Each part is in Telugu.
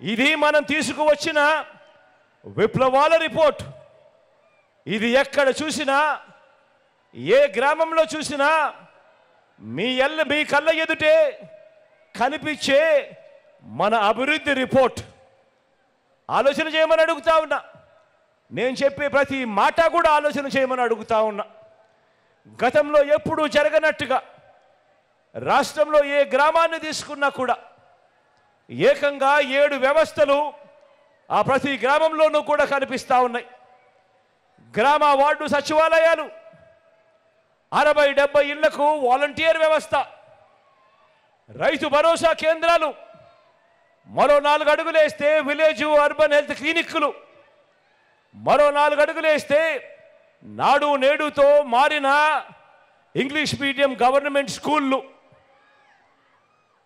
ఇది మనం తీసుకువచ్చిన విప్లవాల రిపోర్ట్. ఇది ఎక్కడ చూసినా, ఏ గ్రామంలో చూసినా మీ కళ్ళ ఎదుటే కనిపించే మన అభివృద్ధి రిపోర్ట్. ఆలోచన చేయమని అడుగుతా ఉన్నా. నేను చెప్పే ప్రతి మాట కూడా ఆలోచన చేయమని అడుగుతా ఉన్నా. గతంలో ఎప్పుడూ జరగనట్టుగా రాష్ట్రంలో ఏ గ్రామాన్ని తీసుకున్నా కూడా ఏకంగా 7 వ్యవస్థలు ఆ ప్రతి గ్రామంలోనూ కూడా కనిపిస్తూ ఉన్నాయి. గ్రామ వార్డు సచివాలయాలు, 60-70 ఇళ్లకు వాలంటీర్ వ్యవస్థ, రైతు భరోసా కేంద్రాలు, మరో 4 అడుగులు వేస్తే విలేజ్ అర్బన్ హెల్త్ క్లినిక్లు, మరో 4 అడుగులు వేస్తే నాడు నేడుతో మారిన ఇంగ్లీష్ మీడియం గవర్నమెంట్ స్కూళ్ళు,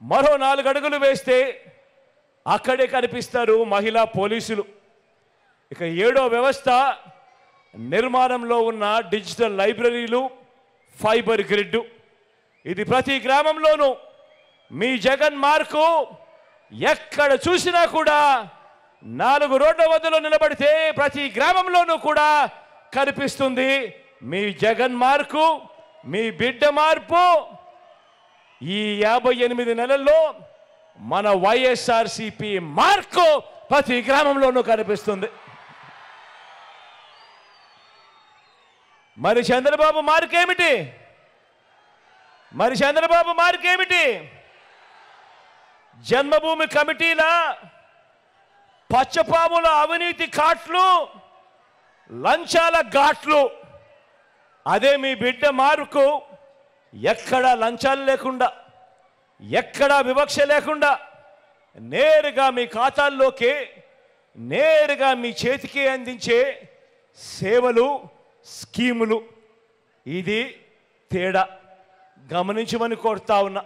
మరో 4 అడుగులు వేస్తే అక్కడే కనిపిస్తారు మహిళా పోలీసులు. ఇక 7వ వ్యవస్థ నిర్మాణంలో ఉన్న డిజిటల్ లైబ్రరీలు, ఫైబర్ గ్రిడ్. ఇది ప్రతి గ్రామంలోనూ మీ జగన్ మార్కు ఎక్కడ చూసినా కూడా 4 రోడ్ల వద్దలో నిలబడితే ప్రతి గ్రామంలోనూ కూడా కనిపిస్తుంది మీ జగన్ మార్కు, మీ బిడ్డ మార్పు. ఈ 58 నెలల్లో మన వైఎస్ఆర్సీపీ మార్కు ప్రతి గ్రామంలోనూ కనిపిస్తుంది. మరి చంద్రబాబు మార్కేమిటి? జన్మభూమి కమిటీల పచ్చపాముల అవినీతి కాట్లు, లంచాల ఘాట్లు. అదే మీ బిడ్డ మార్కు. ఎక్కడా లంచాలు లేకుండా, ఎక్కడా వివక్ష లేకుండా నేరుగా మీ ఖాతాల్లోకి, నేరుగా మీ చేతికి అందించే సేవలు, స్కీములు. ఇది తేడా గమనించమని కోరుతా ఉన్నా.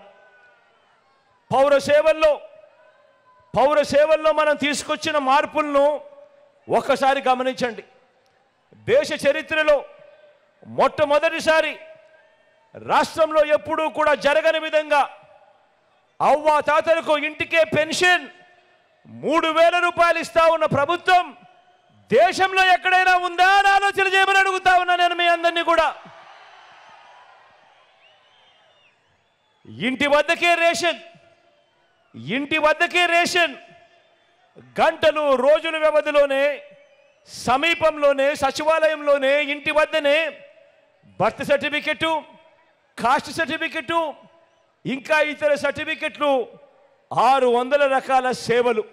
పౌర సేవల్లో మనం తీసుకొచ్చిన మార్పులను ఒక్కసారి గమనించండి. దేశ చరిత్రలో మొట్టమొదటిసారి రాష్ట్రంలో ఎప్పుడూ కూడా జరగని విధంగా అవ్వా తాతలకు ఇంటికే పెన్షన్ 3000 రూపాయలు ఇస్తా ఉన్న ప్రభుత్వం దేశంలో ఎక్కడైనా ఉందా అని ఆలోచన చేయమని అడుగుతా ఉన్నా నేను మీ అందరినీ కూడా. ఇంటి వద్దకే రేషన్ గంటలు రోజుల వ్యవధిలోనే, సమీపంలోనే, సచివాలయంలోనే, ఇంటి వద్దనే బర్త్ సర్టిఫికెట్, కాస్ట్ సర్టిఫికెట్, ఇంకా ఇతర సర్టిఫికెట్లు, 600 రకాల సేవలు.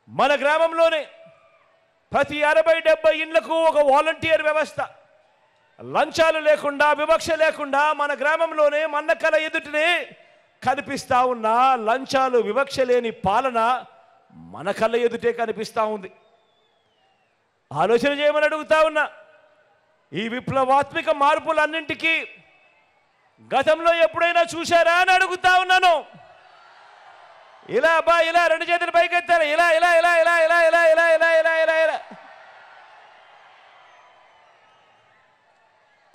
మన గ్రామంలోనే ప్రతి 60-70 ఇళ్లకు ఒక వాలంటీర్ వ్యవస్థ. లంచాలు లేకుండా, వివక్ష లేకుండా మన గ్రామంలోనే మన కళ ఎదుటనే కనిపిస్తా ఉన్న లంచాలు, వివక్ష లేని పాలన మన కళ్ళ ఎదుటే కనిపిస్తూ ఉంది. ఆలోచన చేయమని అడుగుతా ఉన్నా. ఈ విప్లవాత్మక మార్పులన్నింటికీ గతంలో ఎప్పుడైనా చూశారా అని అడుగుతా ఉన్నాను. ఇలా 2 చేతులు పైకెత్తారు. ఇలా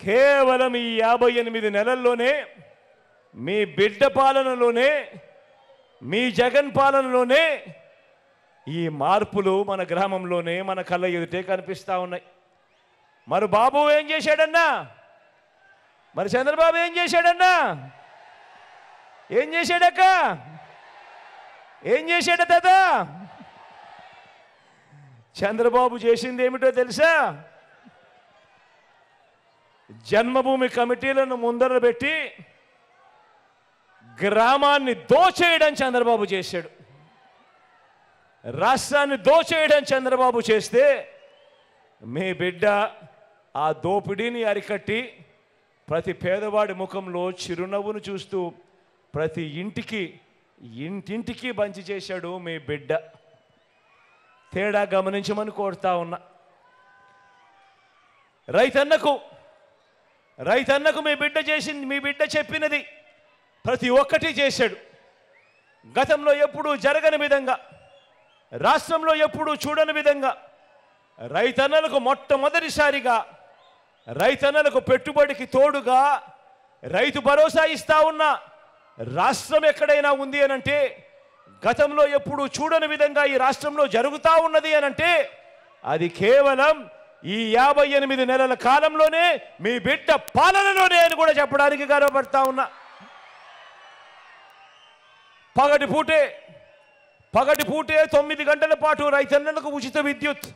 కేవలం ఈ 58 నెలల్లోనే, మీ బిడ్డ పాలనలోనే, మీ జగన్ పాలనలోనే ఈ మార్పులు మన గ్రామంలోనే మన కళ్ళ ఎదుటే కనిపిస్తూ ఉన్నాయి. మరి బాబు ఏం చేశాడన్నా? మరి చంద్రబాబు ఏం చేశాడన్నా? ఏం చేశాడక్క? ఏం చేశాడ తాత? చంద్రబాబు చేసింది ఏమిటో తెలుసా? జన్మభూమి కమిటీలను ముందర పెట్టి గ్రామాన్ని దోచేయడం చంద్రబాబు చేశాడు. రాష్ట్రాన్ని దోచేయడం చంద్రబాబు చేస్తే మీ బిడ్డ ఆ దోపిడీని అరికట్టి ప్రతి పేదవాడి ముఖంలో చిరునవ్వును చూస్తూ ప్రతి ఇంటింటికి బంచి చేశాడు మీ బిడ్డ. తేడా గమనించమని కోరుతా ఉన్నా. రైతన్నకు మీ బిడ్డ చెప్పినది ప్రతి ఒక్కటి చేశాడు. గతంలో ఎప్పుడూ జరగని విధంగా, రాష్ట్రంలో ఎప్పుడూ చూడని విధంగా రైతన్నలకు మొట్టమొదటిసారిగా రైతన్నలకు పెట్టుబడికి తోడుగా రైతు భరోసా ఇస్తా ఉన్న రాష్ట్రం ఎక్కడైనా ఉంది అనంటే గతంలో ఎప్పుడు చూడని విధంగా ఈ రాష్ట్రంలో జరుగుతూ ఉన్నది అనంటే అది కేవలం ఈ 58 నెలల కాలంలోనే మీ బిడ్డ పాలనలోనే అని కూడా చెప్పడానికి గర్వపడతా ఉన్నా. పగటిపూటే 9 గంటల పాటు రైతన్నలకు ఉచిత విద్యుత్,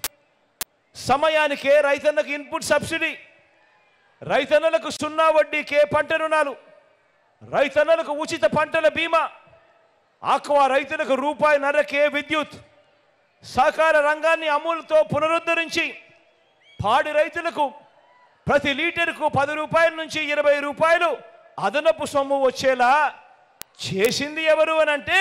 సమయానికే రైతన్నకు ఇన్పుట్ సబ్సిడీ, రైతన్నలకు 0 వడ్డీకే పంట రుణాలు, రైతన్నలకు ఉచిత పంటల బీమా, ఆక్వా రైతులకు ₹1.5కే విద్యుత్, సహకార రంగాన్ని అమూల్తో పునరుద్ధరించి పాడి రైతులకు ప్రతి లీటర్కు ₹10 నుంచి ₹20 అదనపు సొమ్ము వచ్చేలా చేసింది ఎవరు అనంటే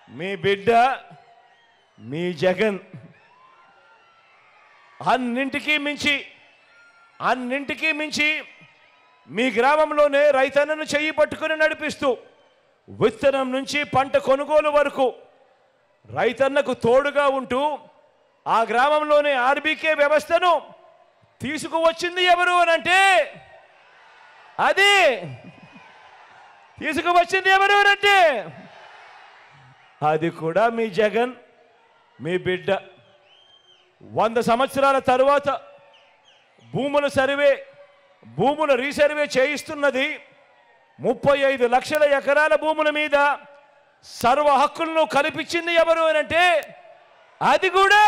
మీ బిడ్డ, మీ జగన్. అన్నింటికీ మించి మీ గ్రామంలోనే రైతన్నను చెయ్యి పట్టుకుని నడిపిస్తూ విత్తనం నుంచి పంట కొనుగోలు వరకు రైతన్నకు తోడుగా ఉంటూ ఆ గ్రామంలోనే ఆర్బీకే వ్యవస్థను తీసుకువచ్చింది ఎవరు అనంటే అది కూడా మీ జగన్, మీ బిడ్డ. 100 సంవత్సరాల తరువాత భూముల రీసర్వే చేయిస్తున్నది 35 లక్షల ఎకరాల భూముల మీద సర్వ హక్కులను కల్పించింది ఎవరు అనంటే అది కూడా